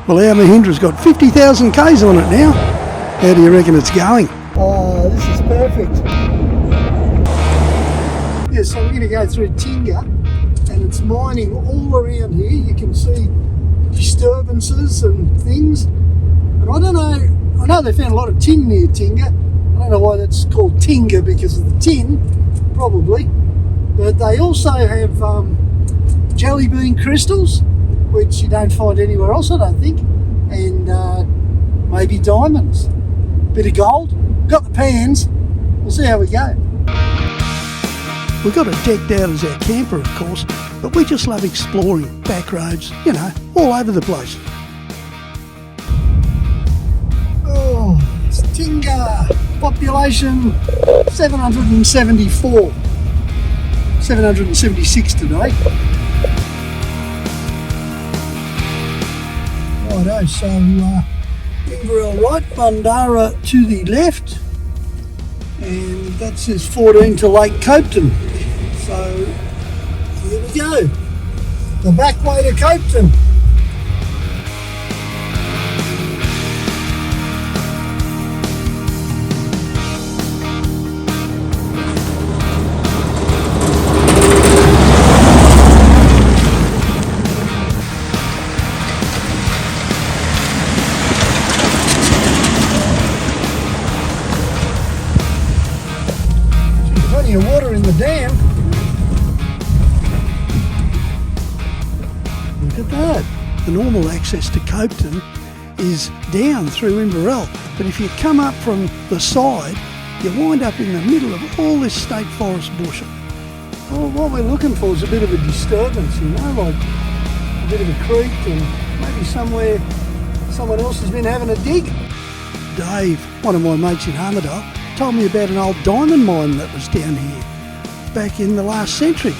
Well, our Mahindra's got 50,000 Ks on it now. How do you reckon it's going? Oh, this is perfect. Yeah, so we're going to go through Tinga, and it's mining all around here. You can see disturbances and things. And I don't know, I know they found a lot of tin near Tinga. I don't know why that's called Tinga because of the tin, probably. But they also have jelly bean crystals, which you don't find anywhere else, I don't think, and maybe diamonds. Bit of gold. Got the pans. We'll see how we go. We've got it decked out as our camper, of course, but we just love exploring back roads, you know, all over the place. Oh, it's Tinga. Population 774. 776 today. Righto, so Inverell right, Bundara to the left, and that says 14 to Lake Copton. So here we go, the back way to Copton. Plenty of water in the dam. Look at that. The normal access to Copton is down through Inverell, but if you come up from the side, you wind up in the middle of all this state forest bush. Well, what we're looking for is a bit of a disturbance, you know, like a bit of a creek and maybe somewhere someone else has been having a dig. Dave, one of my mates in Armidale, told me about an old diamond mine that was down here back in the last century.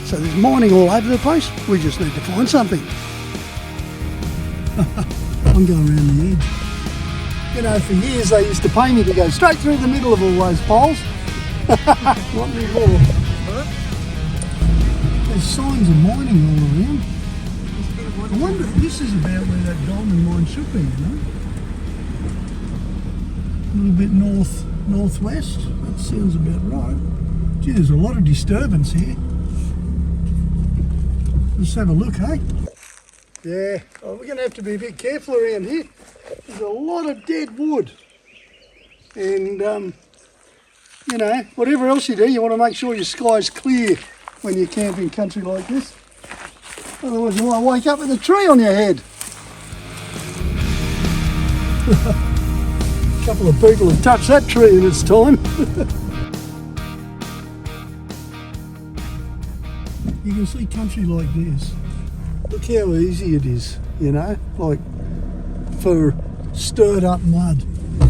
So there's mining all over the place. We just need to find something. I'm going around the edge. You know, for years they used to pay me to go straight through the middle of all those poles. Not anymore. There's signs of mining all around. I wonder if this is about where that diamond mine should be, you know? A little bit northwest. That sounds about right. Gee, there's a lot of disturbance here. Let's have a look, hey? Yeah, well, we're going to have to be a bit careful around here. There's a lot of dead wood. And, you know, whatever else you do, you want to make sure your sky's clear when you camp in country like this. Otherwise you might wake up with a tree on your head. A couple of people have touched that tree in its time. You can see country like this. Look how easy it is, you know, like for stirred up mud.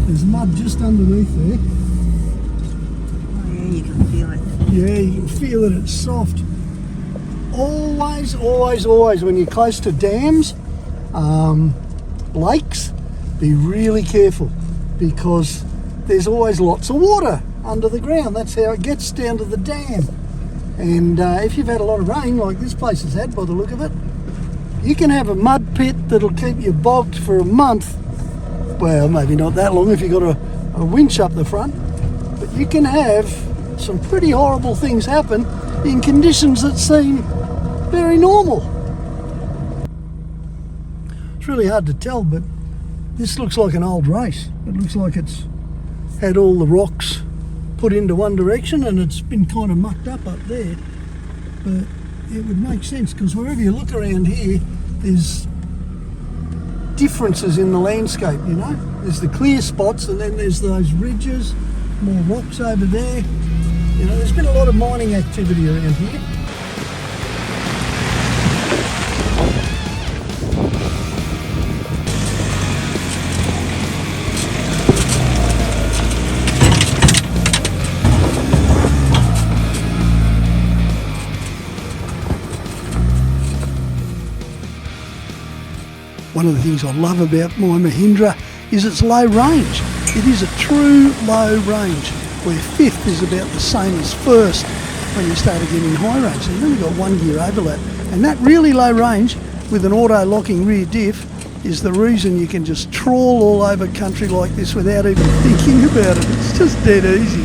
There's mud just underneath there. Oh yeah, you can feel it. Yeah, you can feel it, it's soft. Always when you're close to dams, lakes, be really careful because there's always lots of water under the ground. That's how it gets down to the dam. And if you've had a lot of rain, like this place has had by the look of it, you can have a mud pit that'll keep you bogged for a month. Well, maybe not that long if you've got a winch up the front, but you can have some pretty horrible things happen in conditions that seem very normal. It's really hard to tell, but this looks like an old race. It looks like it's had all the rocks put into one direction and it's been kind of mucked up there, but it would make sense because wherever you look around here there's differences in the landscape, you know. There's the clear spots and then there's those ridges, more rocks over there. You know, there's been a lot of mining activity around here. One of the things I love about my Mahindra is its low range. It is a true low range, where fifth is about the same as first when you started getting high range. So you've only got 1 gear overlap. And that really low range with an auto locking rear diff is the reason you can just trawl all over country like this without even thinking about it. It's just dead easy.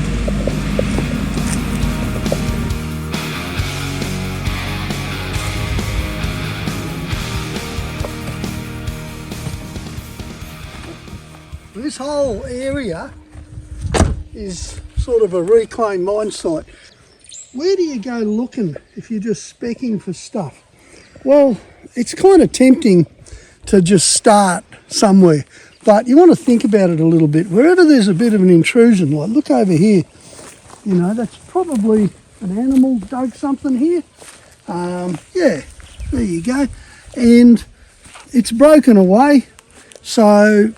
This whole area is sort of a reclaimed mine site. Where do you go looking if you're just specking for stuff? Well, it's kind of tempting to just start somewhere, but you want to think about it a little bit. Wherever there's a bit of an intrusion, like look over here, you know, that's probably an animal dug something here. Yeah, there you go. And it's broken away. So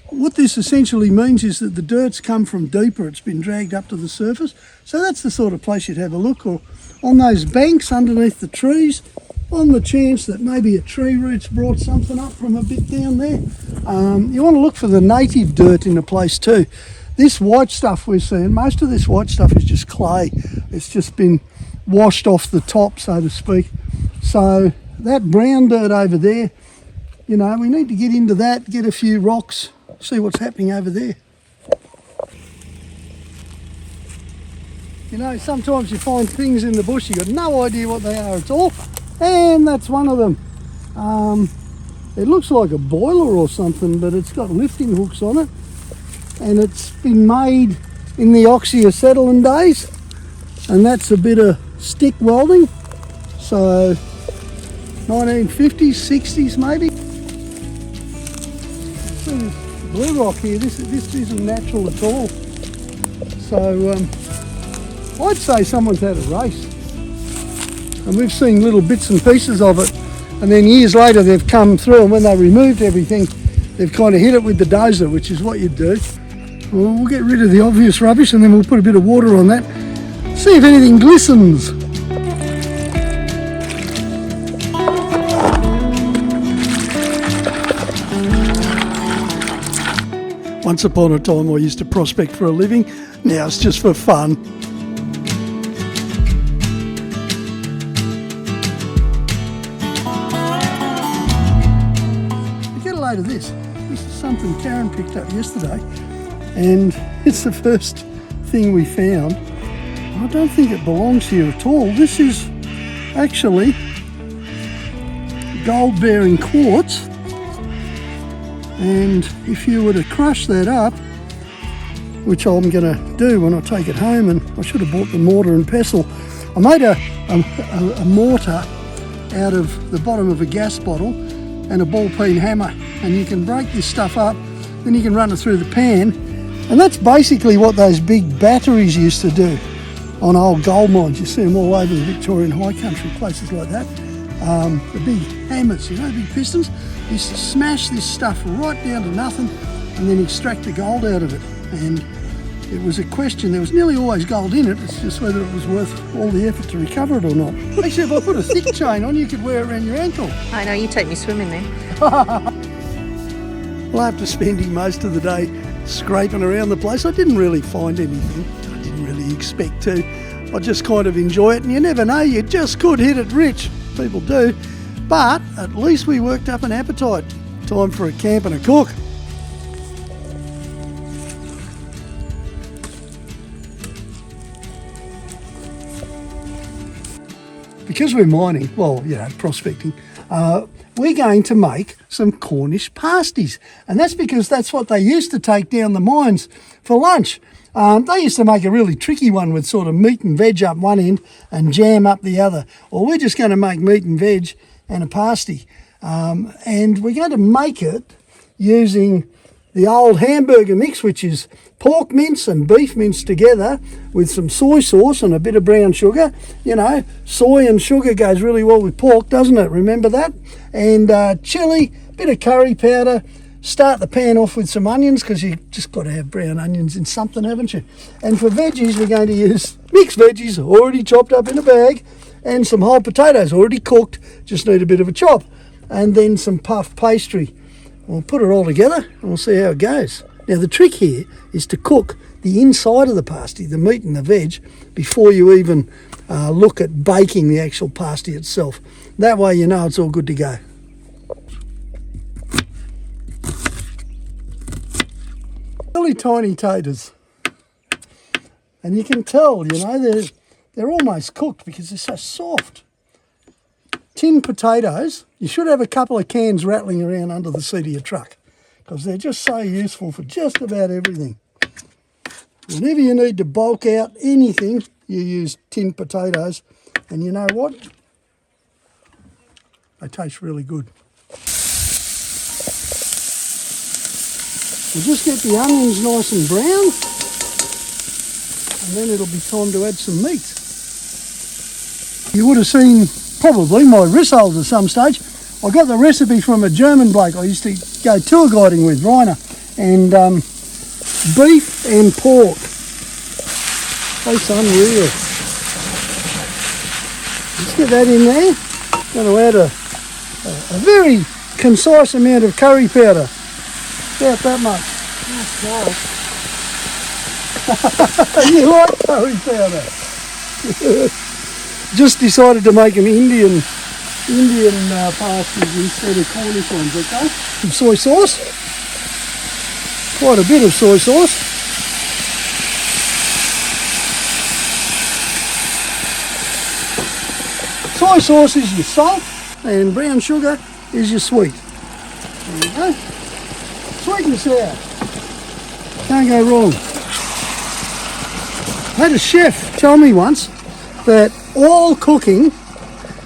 what this essentially means is that the dirt's come from deeper. It's been dragged up to the surface. So that's the sort of place you'd have a look, or on those banks underneath the trees, on the chance that maybe a tree root's brought something up from a bit down there. You want to look for the native dirt in the place too. This white stuff we're seeing, most of this white stuff is just clay. It's just been washed off the top, so to speak. So that brown dirt over there, you know, we need to get into that, get a few rocks, see what's happening over there. You know, sometimes you find things in the bush, you've got no idea what they are at all, and that's one of them. It looks like a boiler or something, but it's got lifting hooks on it, and it's been made in the oxyacetylene days, and that's a bit of stick welding, so 1950s, 60s maybe. See this blue rock here, this isn't natural at all. So I'd say someone's had a race, and we've seen little bits and pieces of it, and then years later they've come through, and when they removed everything they've kind of hit it with the dozer, which is what you do. Well, we'll get rid of the obvious rubbish and then we'll put a bit of water on that, see if anything glistens. Once upon a time I used to prospect for a living, now it's just for fun. Get a load of this. This is something Karen picked up yesterday, and it's the first thing we found. I don't think it belongs here at all. This is actually gold-bearing quartz. And if you were to crush that up, which I'm going to do when I take it home, and I should have bought the mortar and pestle. I made a mortar out of the bottom of a gas bottle and a ball peen hammer, and you can break this stuff up, then you can run it through the pan, and that's basically what those big batteries used to do on old gold mines. You see them all over the Victorian high country, places like that. The big hammers, you know, big pistons, used to smash this stuff right down to nothing and then extract the gold out of it. And it was a question, there was nearly always gold in it, it's just whether it was worth all the effort to recover it or not. Actually, if I put a thick chain on, you could wear it around your ankle. I know, you take me swimming then. Well, after spending most of the day scraping around the place, I didn't really find anything. I didn't really expect to. I just kind of enjoy it, and you never know, you just could hit it rich. People do. But at least we worked up an appetite. Time for a camp and a cook. Because we're mining, well, you know, prospecting, we're going to make some Cornish pasties. And that's because that's what they used to take down the mines for lunch. They used to make a really tricky one with sort of meat and veg up one end and jam up the other. Well, we're just going to make meat and veg and a pasty. And we're going to make it using the old hamburger mix, which is pork mince and beef mince together with some soy sauce and a bit of brown sugar. You know, soy and sugar goes really well with pork, doesn't it? Remember that? And chilli, bit of curry powder. Start the pan off with some onions, because you've just got to have brown onions in something, haven't you? And for veggies, we're going to use mixed veggies already chopped up in a bag, and some whole potatoes already cooked, just need a bit of a chop, and then some puff pastry. We'll put it all together and we'll see how it goes. Now the trick here is to cook the inside of the pasty, the meat and the veg, before you even look at baking the actual pasty itself. That way you know it's all good to go. really tiny taters. And you can tell, you know, they're almost cooked because they're so soft. Tin potatoes, you should have a couple of cans rattling around under the seat of your truck because they're just so useful for just about everything. Whenever you need to bulk out anything, you use tin potatoes. And you know what? They taste really good. We'll just get the onions nice and brown. And then it'll be time to add some meat. You would have seen probably my rissoles at some stage. I got the recipe from a German bloke I used to go tour guiding with, Rainer. And beef and pork. Tastes unreal. Let's get that in there. Going to add a very concise amount of curry powder. About that much. You like curry powder? Just decided to make them Indian pasties instead of Cornish ones, okay? Some soy sauce. Quite a bit of soy sauce. Soy sauce is your salt and brown sugar is your sweet. There you go. Sweet and sour. Can't go wrong. I had a chef tell me once that all cooking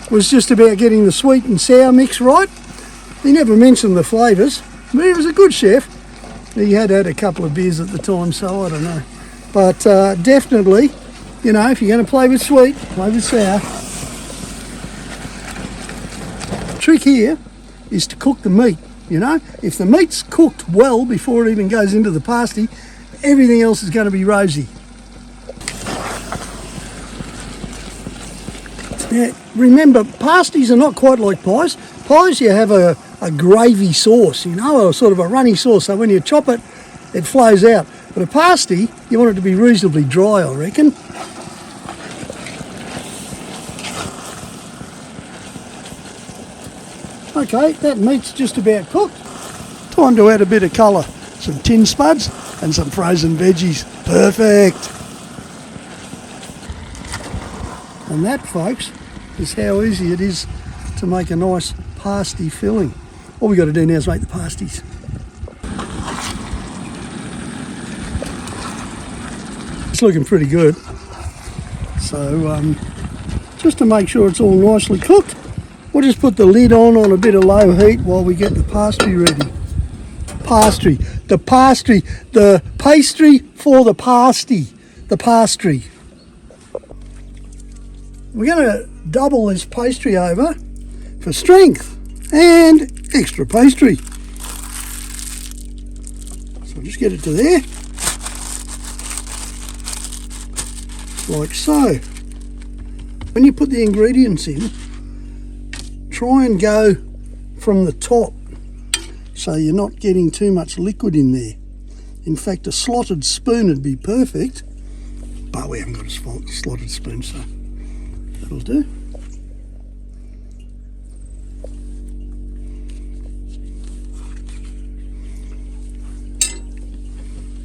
was just about getting the sweet and sour mix right. He never mentioned the flavours, but he was a good chef. He had had a couple of beers at the time, so I don't know. But definitely, you know, if you're going to play with sweet, play with sour. The trick here is to cook the meat, you know. If the meat's cooked well before it even goes into the pasty, everything else is going to be rosy. Now, remember, pasties are not quite like pies. Pies, you have a gravy sauce, you know, or sort of a runny sauce, so when you chop it, it flows out. But a pasty, you want it to be reasonably dry, I reckon. Okay, that meat's just about cooked. Time to add a bit of colour. Some tin spuds and some frozen veggies. Perfect. And that, folks, is how easy it is to make a nice pasty filling. All we've got to do now is make the pasties. It's looking pretty good. So just to make sure it's all nicely cooked, we'll just put the lid on a bit of low heat while we get the pasty ready. Pastry. The pastry. The pastry for the pasty. The pastry. We're going to double this pastry over for strength and extra pastry. So just get it to there. Like so. When you put the ingredients in, try and go from the top so you're not getting too much liquid in there. In fact, a slotted spoon would be perfect, but we haven't got a slotted spoon, so that'll do.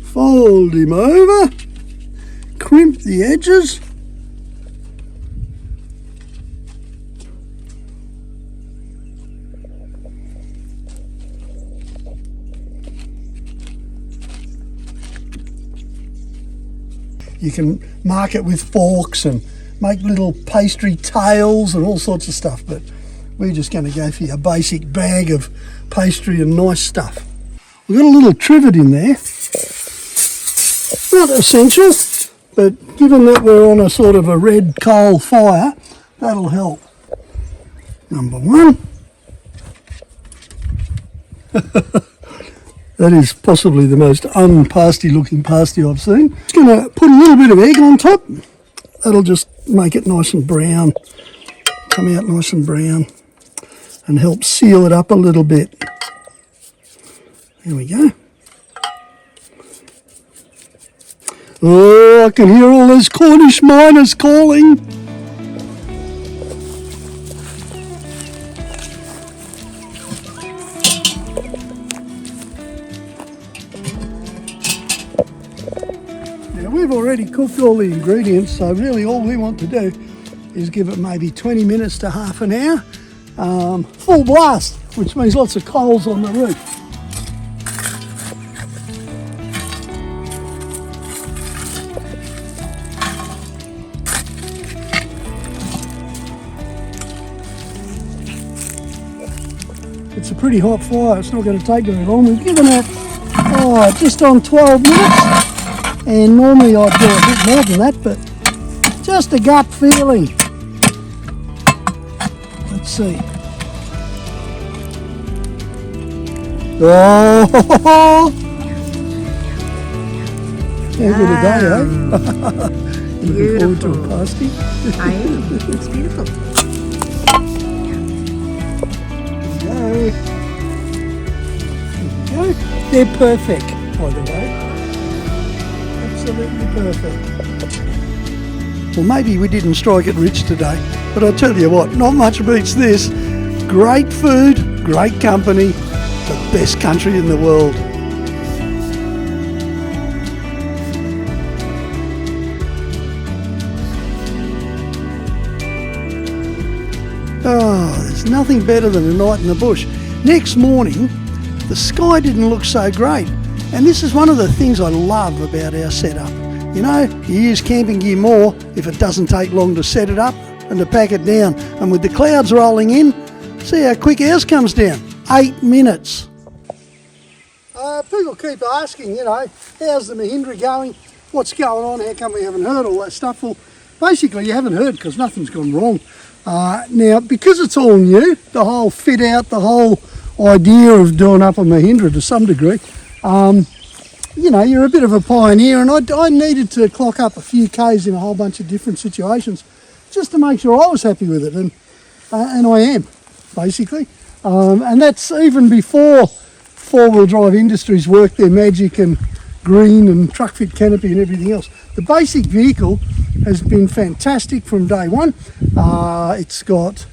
Fold him over, crimp the edges. You can mark it with forks and make little pastry tails and all sorts of stuff, but we're just going to go for your basic bag of pastry and nice stuff. We've got a little trivet in there. Not essential, but given that we're on a sort of a red coal fire, that'll help. Number one. That is possibly the most unpasty looking pasty I've seen. Just going to put a little bit of egg on top. That'll just make it nice and brown. Come out nice and brown and help seal it up a little bit. There we go. Oh, I can hear all those Cornish miners calling. we've already cooked all the ingredients, so really all we want to do is give it maybe 20 minutes to half an hour. Full blast, which means lots of coals on the roof. It's a pretty hot fire, it's not going to take very long. We've given it just on 12 minutes, and normally I'd do a bit more than that, but just a gut feeling. Let's see. Oh, how good a day, eh? Looking forward to a pasty. I am. It's beautiful. There we go. They're perfect, by the way. Absolutely perfect. Well, maybe we didn't strike it rich today, but I'll tell you what, not much beats this. Great food, great company, the best country in the world. Oh, there's nothing better than a night in the bush. Next morning, the sky didn't look so great. And this is one of the things I love about our setup. You know, you use camping gear more if it doesn't take long to set it up and to pack it down. And with the clouds rolling in, see how quick ours comes down. 8 minutes. People keep asking, you know, how's the Mahindra going? What's going on? How come we haven't heard all that stuff? Well, basically you haven't heard because nothing's gone wrong. Now, because it's all new, the whole fit out, the whole idea of doing up a Mahindra to some degree, you know, you're a bit of a pioneer, and I needed to clock up a few Ks in a whole bunch of different situations just to make sure I was happy with it, and I am, basically. And that's even before four-wheel drive industries worked their magic and green and truck fit canopy and everything else. The basic vehicle has been fantastic from day one. It's got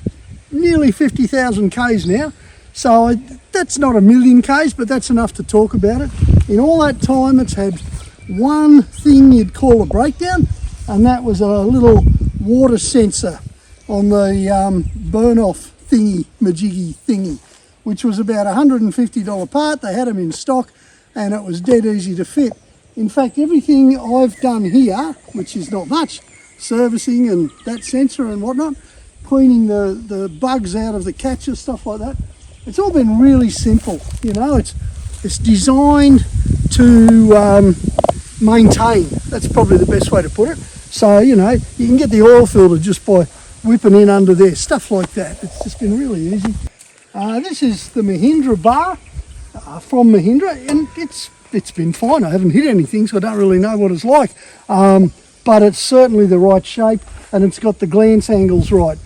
nearly 50,000 Ks now, so that's not a million Ks, but that's enough to talk about it. In all that time, it's had one thing you'd call a breakdown, and that was a little water sensor on the burn-off thingy, majiggy thingy, which was about $150 part. They had them in stock, and it was dead easy to fit. In fact, everything I've done here, which is not much, servicing and that sensor and whatnot, cleaning the bugs out of the catches, stuff like that, it's all been really simple. You know, it's designed to maintain. That's probably the best way to put it. So, you know, you can get the oil filter just by whipping in under there, stuff like that. It's just been really easy. This is the Mahindra bar from Mahindra, and it's been fine. I haven't hit anything, so I don't really know what it's like. But it's certainly the right shape, and it's got the glance angles right.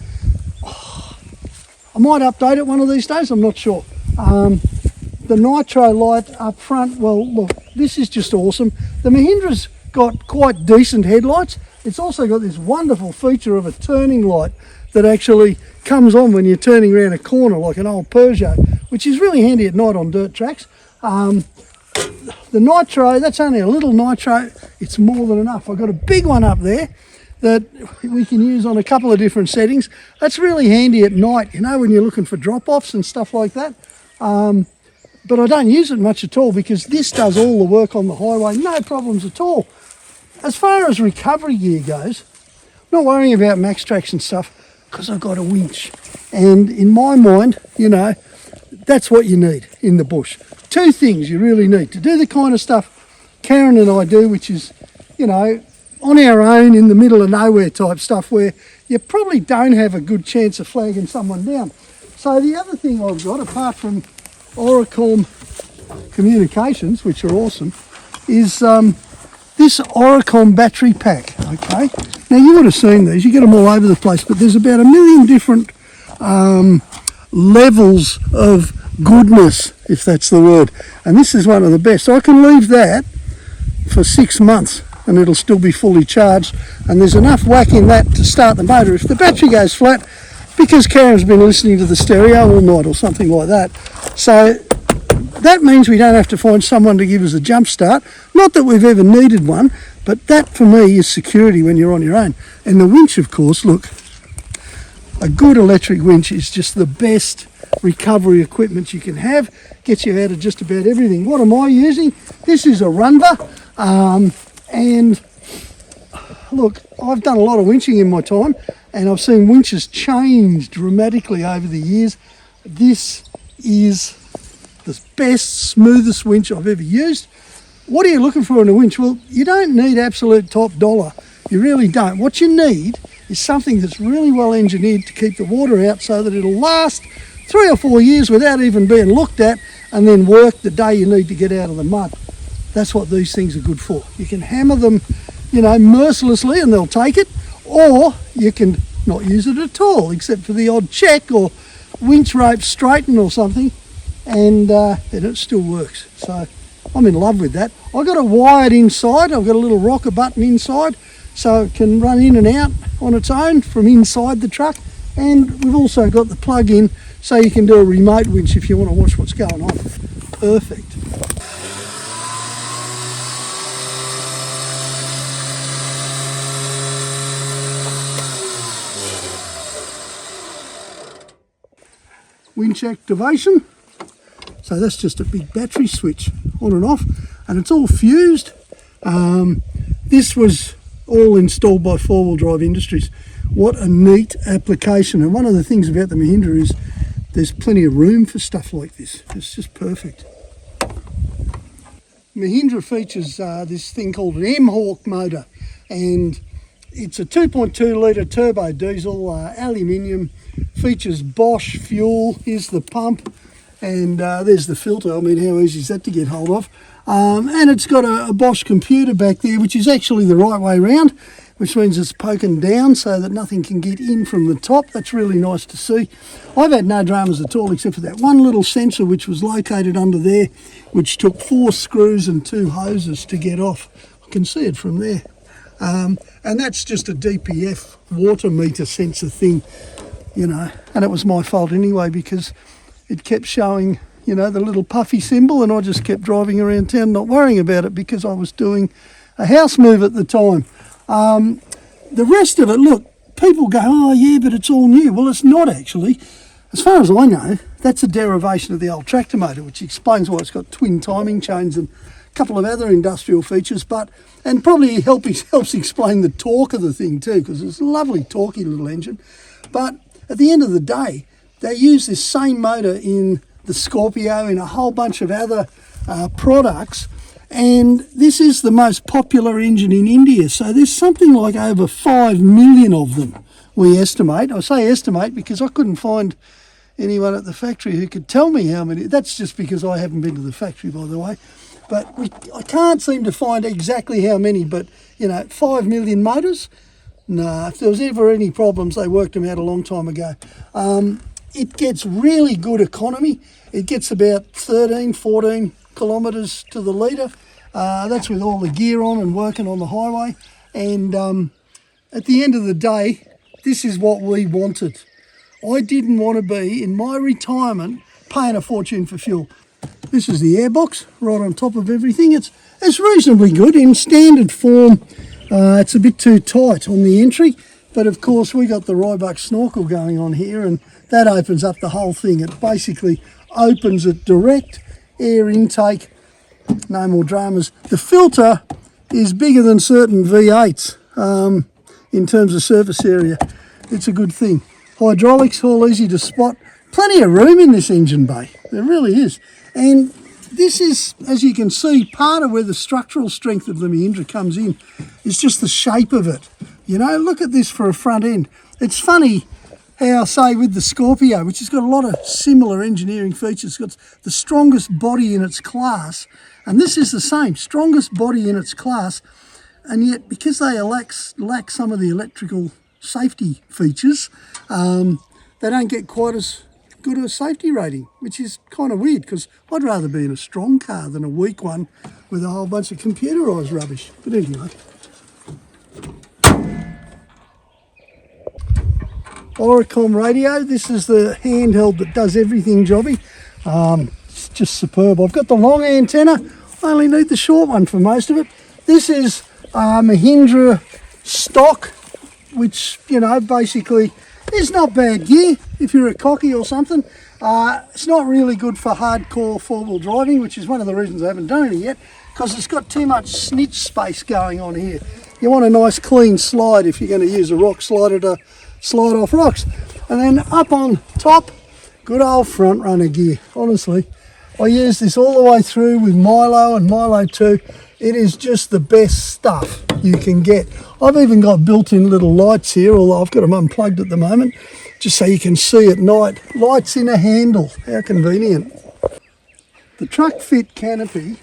I might update it one of these days, I'm not sure. The nitro light up front, well, look, this is just awesome. The Mahindra's got quite decent headlights. It's also got this wonderful feature of a turning light that actually comes on when you're turning around a corner like an old Peugeot, which is really handy at night on dirt tracks. The nitro, that's only a little nitro, it's more than enough. I've got a big one up there that we can use on a couple of different settings. That's really handy at night, you know, when you're looking for drop-offs and stuff like that. But I don't use it much at all because this does all the work on the highway, no problems at all. As far as recovery gear goes, I'm not worrying about max tracks and stuff because I've got a winch. And in my mind, you know, that's what you need in the bush. Two things you really need to do the kind of stuff Karen and I do, which is, you know, on our own in the middle of nowhere type stuff where you probably don't have a good chance of flagging someone down. So the other thing I've got, apart from Oricom communications, which are awesome, is this Oricom battery pack, okay? Now you would have seen these, you get them all over the place, but there's about 1 million different levels of goodness, if that's the word, and this is one of the best. I can leave that for 6 months and it'll still be fully charged, and there's enough whack in that to start the motor. If the battery goes flat, because Karen's been listening to the stereo all night or something like that, so that means we don't have to find someone to give us a jump start. Not that we've ever needed one, but that for me is security when you're on your own. And the winch, of course, look, a good electric winch is just the best recovery equipment you can have. Gets you out of just about everything. What am I using? This is a Runva, and look, I've done a lot of winching in my time, and I've seen winches change dramatically over the years. This is the best, smoothest winch I've ever used. What are you looking for in a winch? Well, you don't need absolute top dollar. You really don't. What you need is something that's really well engineered to keep the water out so that it'll last 3 or 4 years without even being looked at, and then work the day you need to get out of the mud. That's what these things are good for. You can hammer them, you know, mercilessly and they'll take it, or you can not use it at all except for the odd check or winch rope straighten or something, and it still works. So I'm in love with that. I've got it wired inside. I've got a little rocker button inside so it can run in and out on its own from inside the truck, and we've also got the plug-in so you can do a remote winch if you want to watch what's going on. Perfect. Winch activation. So that's just a big battery switch on and off, and it's all fused. This was all installed by 4-Wheel Drive Industries. What a neat application. And one of the things about the Mahindra is there's plenty of room for stuff like this. It's just perfect. Mahindra features this thing called an M-Hawk motor, and it's a 2.2 litre turbo diesel, aluminium, features Bosch fuel. Here's the pump, and there's the filter. I mean, how easy is that to get hold of? And it's got a Bosch computer back there, which is actually the right way round, which means it's poking down so that nothing can get in from the top. That's really nice to see. I've had no dramas at all except for that one little sensor which was located under there, which took 4 screws and 2 hoses to get off. I can see it from there. And that's just a DPF water meter sensor thing, you know, and it was my fault anyway because it kept showing, you know, the little puffy symbol, and I just kept driving around town not worrying about it because I was doing a house move at the time. The rest of it, look, people go, oh yeah, but it's all new. Well, it's not actually. As far as I know, that's a derivation of the old tractor motor, which explains why it's got twin timing chains and a couple of other industrial features, and probably helps explain the torque of the thing too, because it's a lovely torquey little engine. But at the end of the day, they use this same motor in the Scorpio, in a whole bunch of other products, and this is the most popular engine in India. So there's something like over 5 million of them, we estimate. I say estimate because I couldn't find anyone at the factory who could tell me how many. That's just because I haven't been to the factory, by the way. But I can't seem to find exactly how many, but, you know, 5 million motors? No, if there was ever any problems, they worked them out a long time ago. It gets really good economy. It gets about 13, 14 kilometres to the litre. That's with all the gear on and working on the highway. And at the end of the day, this is what we wanted. I didn't want to be, in my retirement, paying a fortune for fuel. This is the airbox right on top of everything. It's reasonably good in standard form. It's a bit too tight on the entry, but of course we got the Rybuck snorkel going on here, and that opens up the whole thing. It basically opens it direct, air intake, no more dramas. The filter is bigger than certain V8s in terms of surface area. It's a good thing. Hydraulics, all easy to spot. Plenty of room in this engine bay. There really is. And this is, as you can see, part of where the structural strength of the Mahindra comes in. It's just the shape of it. You know, look at this for a front end. It's funny how, say, with the Scorpio, which has got a lot of similar engineering features, it's got the strongest body in its class, and this is the same, strongest body in its class, and yet because they lack some of the electrical safety features, they don't get quite as good a safety rating, which is kind of weird because I'd rather be in a strong car than a weak one with a whole bunch of computerised rubbish. But anyway. Oricom radio, this is the handheld that does everything jobby. It's just superb. I've got the long antenna, I only need the short one for most of it. This is Mahindra stock, which, you know, basically is not bad gear if you're a cocky or something. It's not really good for hardcore four-wheel driving, which is one of the reasons I haven't done it yet, because it's got too much snitch space going on here. You want a nice clean slide if you're going to use a rock slider to slide off rocks. And then up on top, good old front runner gear. Honestly, I use this all the way through with Milo and Milo 2. It is just the best stuff you can get. I've even got built-in little lights here, although I've got them unplugged at the moment, just so you can see at night. Lights in a handle, how convenient. The truck fit canopy,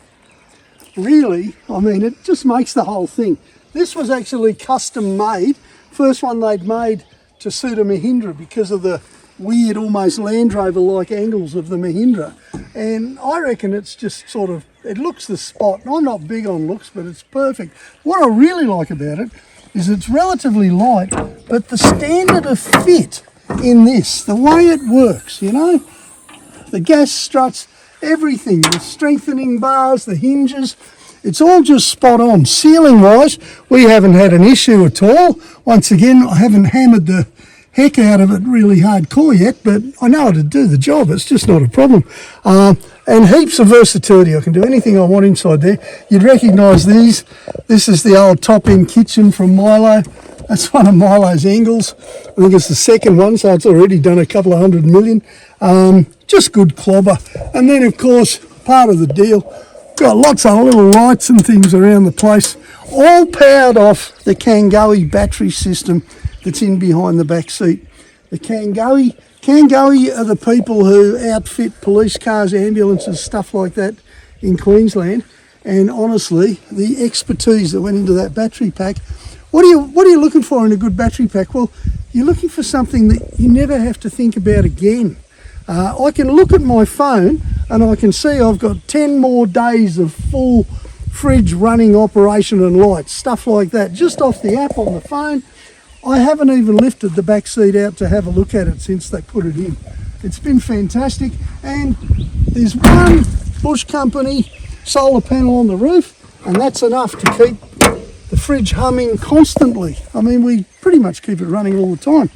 really, I mean, it just makes the whole thing. This was actually custom made, first one they'd made to suit a Mahindra because of the weird, almost Land Rover-like angles of the Mahindra. And I reckon it's just sort of, it looks the spot. And I'm not big on looks, but it's perfect. What I really like about it is it's relatively light, but the standard of fit in this, the way it works, you know, the gas struts, everything, the strengthening bars, the hinges, it's all just spot on. Sealing wise, we haven't had an issue at all. Once again, I haven't hammered the heck out of it really hardcore yet, but I know how to do the job. It's just not a problem. And heaps of versatility. I can do anything I want inside there. You'd recognise these. This is the old top-end kitchen from Milo. That's one of Milo's angles. I think it's the second one, so it's already done a couple of 100 million. Just good clobber. And then, of course, part of the deal, got lots of little lights and things around the place, all powered off the Kangoe battery system that's in behind the back seat. The Kangoe are the people who outfit police cars, ambulances, stuff like that in Queensland. And honestly, the expertise that went into that battery pack. What are you looking for in a good battery pack? Well, you're looking for something that you never have to think about again. I can look at my phone and I can see I've got 10 more days of full fridge running operation and lights, stuff like that, just off the app on the phone. I haven't even lifted the back seat out to have a look at it since they put it in. It's been fantastic. And there's one Bush Company solar panel on the roof, and that's enough to keep the fridge humming constantly. I mean, we pretty much keep it running all the time.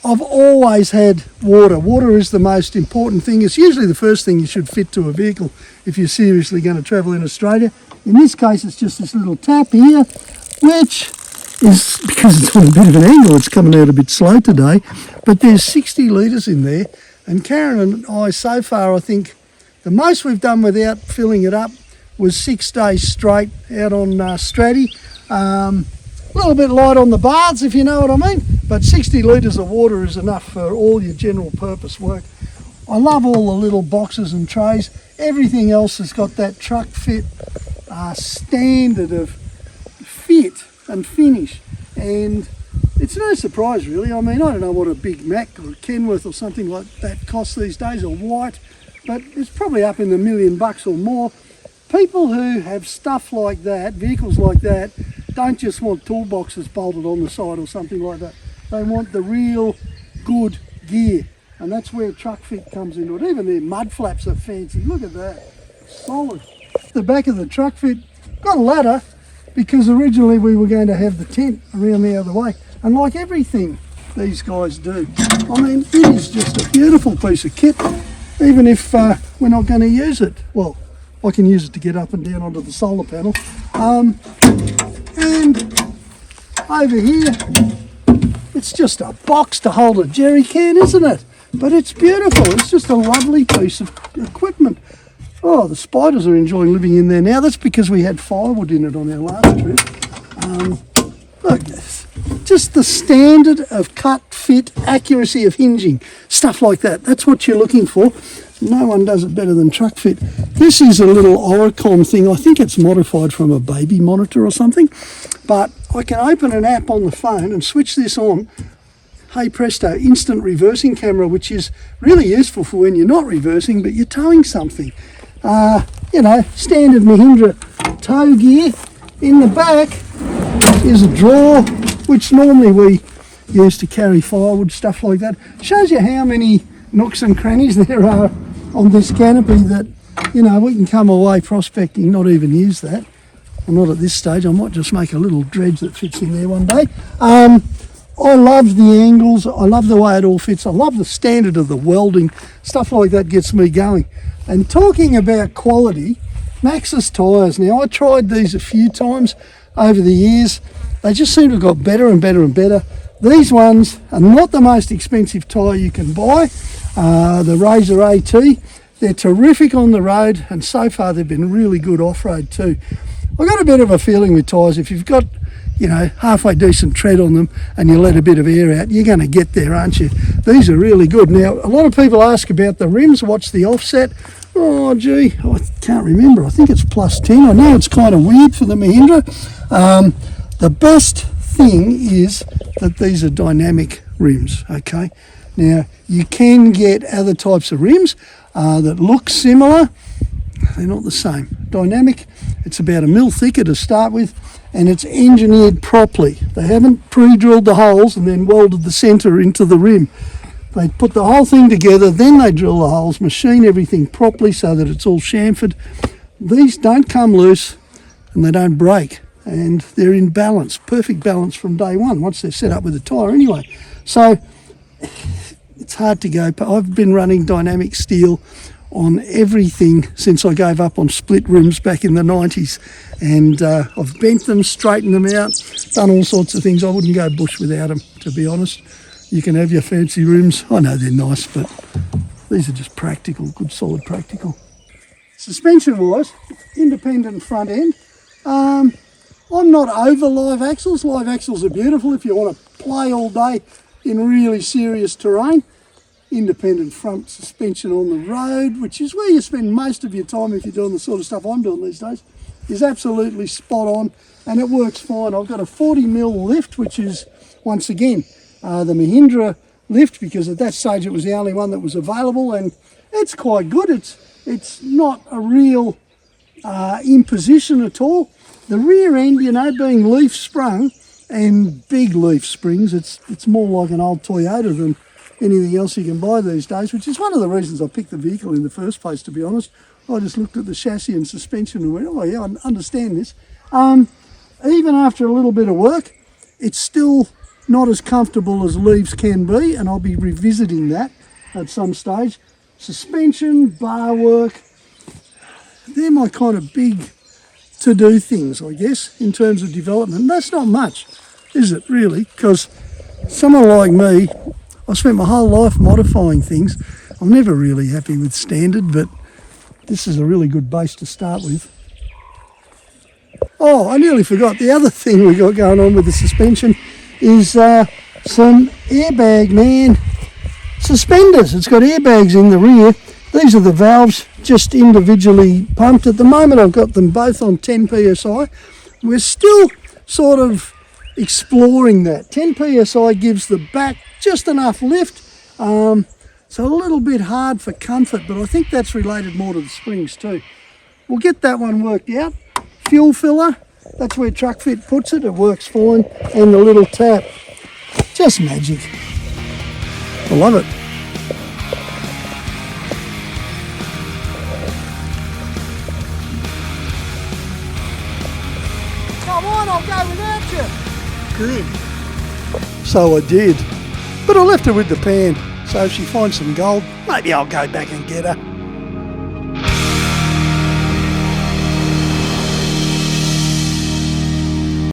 I've always had water. Water is the most important thing. It's usually the first thing you should fit to a vehicle if you're seriously going to travel in Australia. In this case, it's just this little tap here, which is, because it's on a bit of an angle, it's coming out a bit slow today, but there's 60 litres in there. And Karen and I, so far, I think the most we've done without filling it up was 6 days straight out on Stratty. A little bit light on the baths, if you know what I mean, but 60 litres of water is enough for all your general purpose work. I love all the little boxes and trays. Everything else has got that truck fit standard of fit and finish, and it's no surprise really. I mean, I don't know what a Big Mac or a Kenworth or something like that costs these days, or white, but it's probably up in the $1 million or more. People who have stuff like that, vehicles like that, don't just want toolboxes bolted on the side or something like that. They want the real good gear, and that's where truck fit comes into it. Even their mud flaps are fancy. Look at that, solid. The back of the truck fit got a ladder because originally we were going to have the tent around the other way, and like everything these guys do, I mean, it is just a beautiful piece of kit, even if we're not going to use it. Well, I can use it to get up and down onto the solar panel. And over here, it's just a box to hold a jerry can, isn't it? But it's beautiful. It's just a lovely piece of equipment. Oh, the spiders are enjoying living in there now. That's because we had firewood in it on our last trip. Look, just the standard of cut, fit, accuracy of hinging, stuff like that. That's what you're looking for. No one does it better than Truck Fit. This is a little Oricom thing. I think it's modified from a baby monitor or something. But I can open an app on the phone and switch this on. Hey presto, instant reversing camera, which is really useful for when you're not reversing, but you're towing something. You know, standard Mahindra tow gear. In the back is a drawer, which normally we use to carry firewood, stuff like that. Shows you how many nooks and crannies there are on this canopy that, you know, we can come away prospecting, not even use that. Well, not at this stage. I might just make a little dredge that fits in there one day. I love the angles. I love the way it all fits. I love the standard of the welding. Stuff like that gets me going. And talking about quality, Maxxis tyres. Now, I tried these a few times over the years. They just seem to have got better and better and better. These ones are not the most expensive tyre you can buy. The Razor AT. They're terrific on the road, and so far they've been really good off-road too. I've got a bit of a feeling with tyres, if you've got, you know, halfway decent tread on them and you let a bit of air out, you're going to get there, aren't you? These are really good. Now, a lot of people ask about the rims. What's the offset? Oh, gee, I can't remember. I think it's +10. I know it's kind of weird for the Mahindra. The best thing is that these are dynamic rims, okay? Now, you can get other types of rims that look similar. They're not the same. Dynamic, it's about 1 mil thicker to start with, and it's engineered properly. They haven't pre-drilled the holes and then welded the centre into the rim. They put the whole thing together, then they drill the holes, machine everything properly so that it's all chamfered. These don't come loose and they don't break, and they're in balance, perfect balance from day one, once they're set up with a tyre anyway. So it's hard to go. I've been running dynamic steel on everything since I gave up on split rims back in the 90s, and I've bent them, straightened them out, done all sorts of things. I wouldn't go bush without them, to be honest. You can have your fancy rims. I know they're nice, but these are just practical, good solid practical. Suspension wise, independent front end. I'm not over live axles. Live axles are beautiful if you want to play all day in really serious terrain. Independent front suspension on the road, which is where you spend most of your time if you're doing the sort of stuff I'm doing these days, is absolutely spot on, and it works fine. I've got a 40mm lift, which is, once again, the Mahindra lift, because at that stage it was the only one that was available, and it's quite good. It's not a real imposition at all. The rear end, you know, being leaf sprung and big leaf springs, it's more like an old Toyota than anything else you can buy these days, which is one of the reasons I picked the vehicle in the first place, to be honest. I just looked at the chassis and suspension and went, oh yeah, I understand this. Even after a little bit of work, it's still not as comfortable as leaves can be, and I'll be revisiting that at some stage. Suspension, bar work, they're my kind of big to-do things, I guess, in terms of development. That's not much, is it, really? Because someone like me, I've spent my whole life modifying things. I'm never really happy with standard, but this is a really good base to start with. Oh, I nearly forgot. The other thing we got going on with the suspension is some airbag, man, suspenders. It's got airbags in the rear. These are the valves just individually pumped. At the moment I've got them both on 10 psi. We're still sort of exploring that. 10 psi gives the back just enough lift. It's a little bit hard for comfort, but I think that's related more to the springs too. We'll get that one worked out. Fuel filler, that's where Truck Fit puts it. It works fine. And the little tap, just magic. I love it. Come on, I'll go without you. Good. So I did. But I left her with the pan, so if she finds some gold, maybe I'll go back and get her.